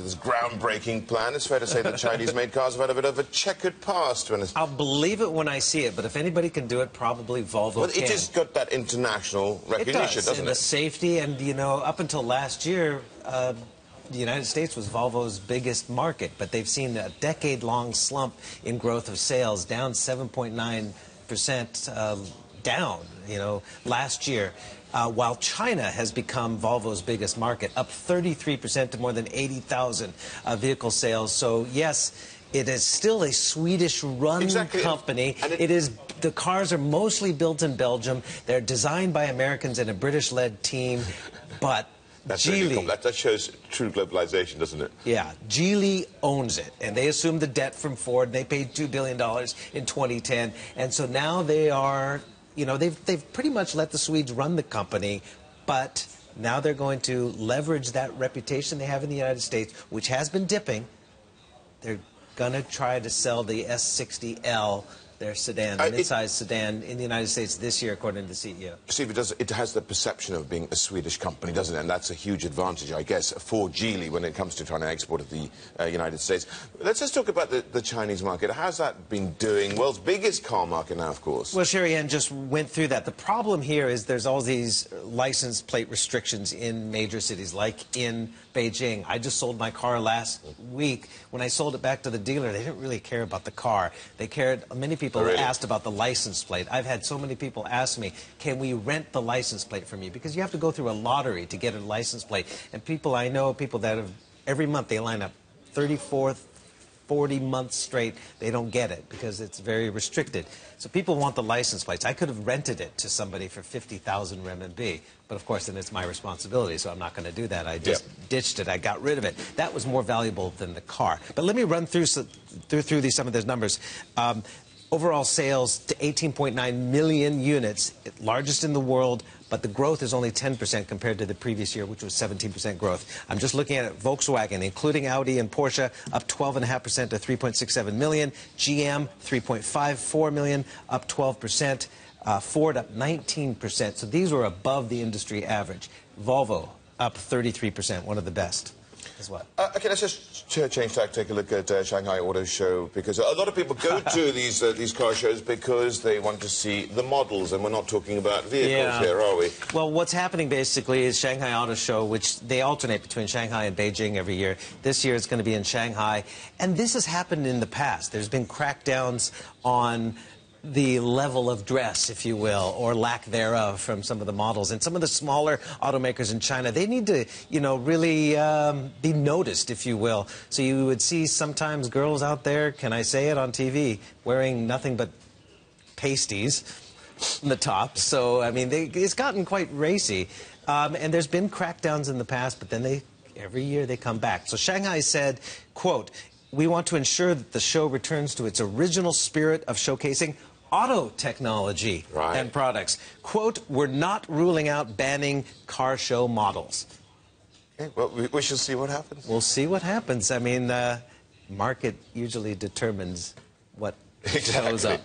this groundbreaking plan. It's fair to say that Chinese-made cars have had a bit of a checkered past. I'll believe it when I see it, but if anybody can do it, probably Volvo well, can. it just got that international recognition, doesn't it? And the safety, and, you know, up until last year, the United States was Volvo's biggest market, but they've seen a decade-long slump in growth of sales, down 7.9%, down, you know, last year. While China has become Volvo's biggest market, up 33% to more than 80,000 vehicle sales. So, yes, it is still a Swedish-run company. And the cars are mostly built in Belgium. They're designed by Americans and a British-led team, but Geely... That shows true globalization, doesn't it? Yeah. Geely owns it, and they assumed the debt from Ford. They paid $2 billion in 2010, and so now they are... You know, they've pretty much let the Swedes run the company, but now they're going to leverage that reputation they have in the United States, which has been dipping. They're going to try to sell the S60L, their sedan, the mid-size sedan, in the United States this year, according to the CEO. Steve, it has the perception of being a Swedish company, doesn't it? And that's a huge advantage, I guess, for Geely when it comes to trying to export to the United States. Let's just talk about the Chinese market. How's that been doing? World's biggest car market now, of course. Well, Sherry Ann just went through that. The problem here is there's all these license plate restrictions in major cities, like in Beijing. I just sold my car last week. When I sold it back to the dealer, they didn't really care about the car. They cared, many people asked about the license plate. I've had so many people ask me, can we rent the license plate from you? Because you have to go through a lottery to get a license plate. And I know people that have, every month they line up 34, 40 months straight, they don't get it because it's very restricted. So people want the license plates. I could have rented it to somebody for 50,000 renminbi, but of course then it's my responsibility, so I'm not going to do that. I just ditched it. I got rid of it. That was more valuable than the car. But let me run through some of those numbers. Overall sales to 18.9 million units, largest in the world, but the growth is only 10% compared to the previous year, which was 17% growth. I'm just looking at Volkswagen, including Audi and Porsche, up 12.5% to 3.67 million. GM, 3.54 million, up 12%. Ford, up 19%. So these were above the industry average. Volvo, up 33%, one of the best. As well. Okay, let's just change tack, take a look at Shanghai Auto Show, because a lot of people go to these car shows because they want to see the models, and we're not talking about vehicles here, are we? Well, what's happening basically is Shanghai Auto Show, which they alternate between Shanghai and Beijing every year. This year it's going to be in Shanghai, and this has happened in the past. There's been crackdowns on the level of dress, if you will, or lack thereof from some of the models. And some of the smaller automakers in China, they need to, you know, really be noticed, if you will. So you would see sometimes girls out there, can I say it on TV, wearing nothing but pasties on the top. So, I mean, it's gotten quite racy. And there's been crackdowns in the past, but then every year they come back. So Shanghai said, quote, "We want to ensure that the show returns to its original spirit of showcasing auto technology and products. Quote, we're not ruling out banning car show models." Okay, well, we shall see what happens. We'll see what happens. I mean, market usually determines what shows up.